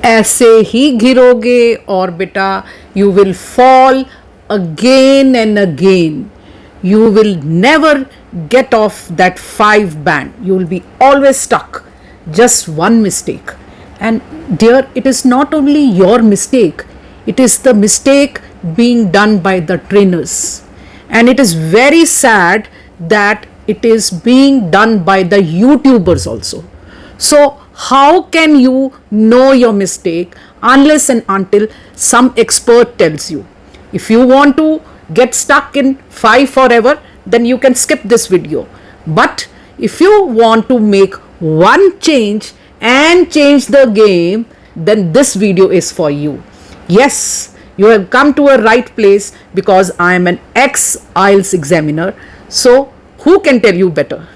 ऐसे ही गिरोगे और बेटा you will fall again and again. You will never get off that 5 band. You will be always stuck. Just one mistake. And dear, it is not only your mistake, it is the mistake being done by the trainers. And it is very sad that it is being done by the YouTubers also. So how can you know your mistake unless and until some expert tells you? If you want to get stuck in 5 forever, then you can skip this video. But if you want to make one change and change the game, then this video is for you. Yes, you have come to a right place because I am an ex IELTS examiner. So who can tell you better?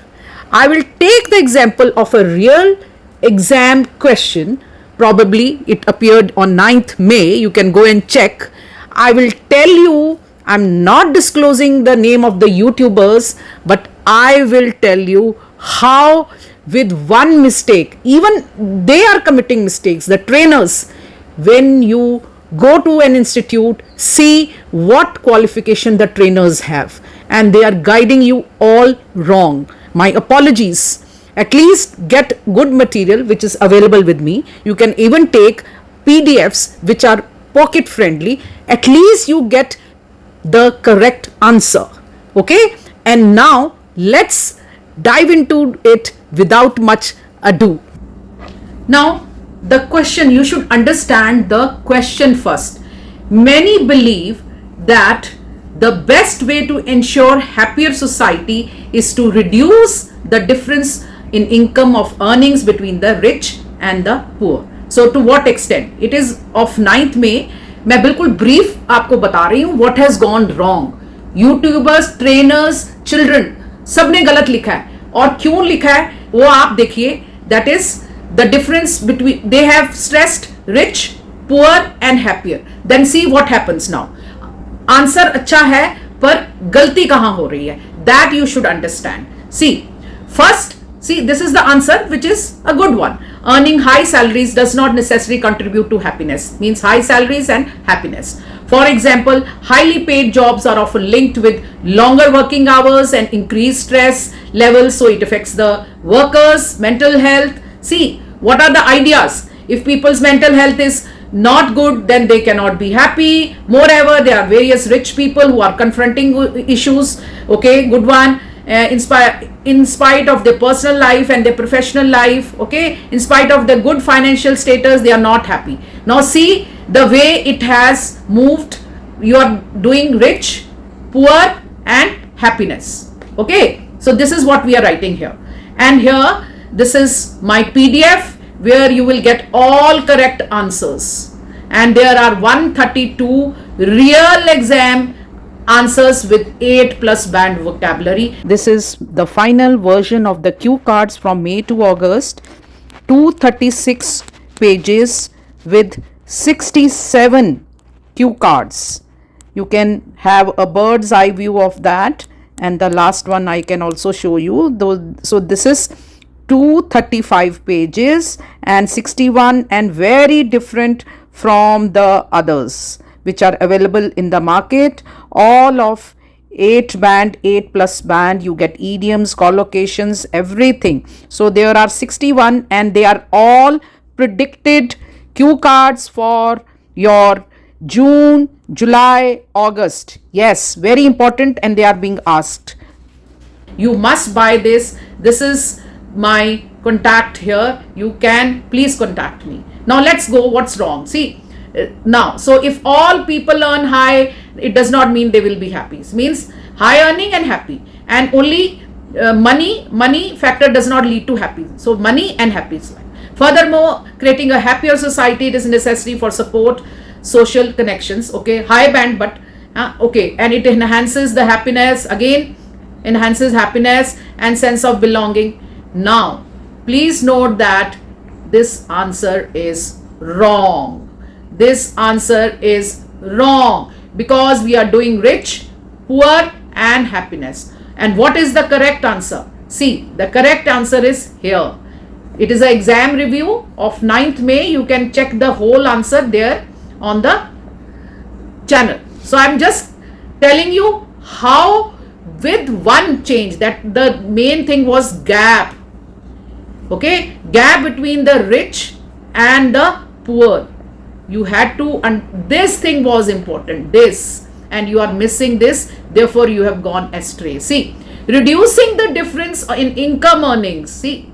I will take the example of a real exam question. Probably it appeared on 9th May. You can go and check. I will tell you, I'm not disclosing the name of the YouTubers, but I will tell you how with one mistake, even they are committing mistakes, the trainers. When you go to an institute, see what qualification the trainers have, and they are guiding you all wrong. My apologies. At least get good material which is available with me. You can even take PDFs which are pocket friendly. At least you get the correct answer. Okay? And now let's dive into it without much ado. Now, the question, you should understand the question first. Many believe that the best way to ensure happier society is to reduce the difference in income of earnings between the rich and the poor. So to what extent? It is of 9th May. मैं बिल्कुल brief आपको बता रही हूँ what has gone wrong. YouTubers, trainers, children, सबने गलत लिखा है. और क्यों लिखा है वो आप देखिए. That is the difference between, they have stressed rich, poor and happier. Then see what happens now. Answer अच्छा है पर गलती कहां हो रही है, that you should understand. See first, see, this is the answer which is a good one. Earning high salaries does not necessarily contribute to happiness. Means high salaries and happiness. For example, highly paid jobs are often linked with longer working hours and increased stress levels, so it affects the workers' mental health. See, what are the ideas? If people's mental health is not good, then they cannot be happy. Moreover, there are various rich people who are confronting issues. Okay, good one. In spite of their personal life and their professional life, okay, in spite of the good financial status, they are not happy. Now see the way it has moved. You are doing rich, poor and happiness. Okay, so this is what we are writing here. And here, this is my PDF where you will get all correct answers. And there are 132 real exam answers with 8+ band vocabulary. This is the final version of the cue cards from May to August. 236 pages with 67 cue cards. You can have a bird's eye view of that, and the last one I can also show you. So this is 235 pages and 61, and very different from the others which are available in the market. All of 8 plus band, you get idioms, collocations, everything. So there are 61 and they are all predicted cue cards for your June, July, August. Yes, very important, and they are being asked. You must buy this. This is my contact here. You can please contact me. Now let's go. What's wrong? See, now, so if all people earn high, it does not mean they will be happy. It means high earning and happy, and only money factor does not lead to happy. So money and happy. Furthermore, creating a happier society, it is necessary for support social connections. Okay, high band, but okay, and it enhances the happiness, again enhances happiness and sense of belonging. Now please note that this answer is wrong. This answer is wrong because we are doing rich, poor and happiness. And what is the correct answer? See, the correct answer is here. It is an exam review of 9th May. You can check the whole answer there on the channel. So I'm just telling you how with one change, that the main thing was gap. Okay, gap between the rich and the poor. You had to, and this thing was important, this, and you are missing this, therefore you have gone astray. See, reducing the difference in income earnings, see,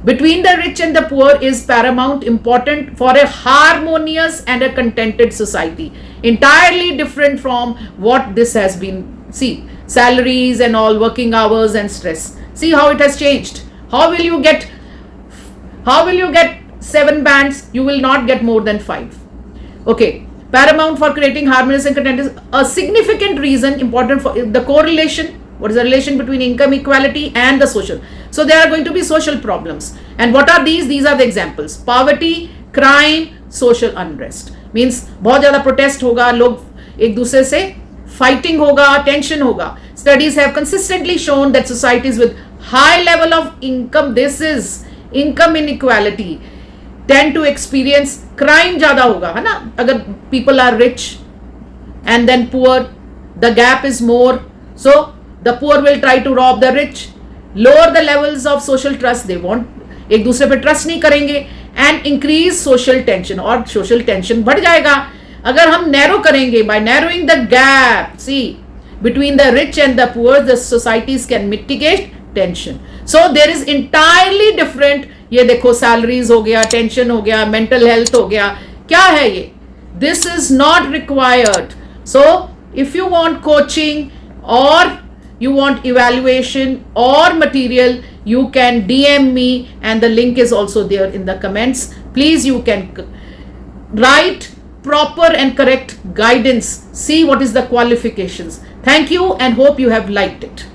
between the rich and the poor is paramount important for a harmonious and a contented society. Entirely different from what this has been. See, salaries and all, working hours and stress. See how it has changed. How will you get 7 bands? You will not get more than 5. Okay, paramount for creating harmonious and contented is a significant reason, important for the correlation. What is the relation between income equality and the social? So there are going to be social problems. And what are these? These are the examples. Poverty, crime, social unrest. Means बहुत ज़्यादा protest होगा, लोग एक दूसरे से fighting होगा, tension होगा. Studies have consistently shown that societies with high level of income, this is income inequality, tend to experience crime ज़्यादा होगा, है ना? अगर people are rich and then poor, the gap is more. So the poor will try to rob the rich, lower the levels of social trust. They won't, एक दूसरे पे trust नहीं करेंगे, and increase social tension, और social tension बढ़ जाएगा अगर हम narrow करेंगे. By narrowing the gap, see, between the rich and the poor, the societies can mitigate tension. So there is entirely different. ये देखो salaries हो गया, tension हो गया, mental health हो गया, क्या है ये? This is not required. So if you want coaching or you want evaluation or material, you can DM me, and the link is also there in the comments. Please, you can write proper and correct guidance. See what is the qualifications. Thank you and hope you have liked it.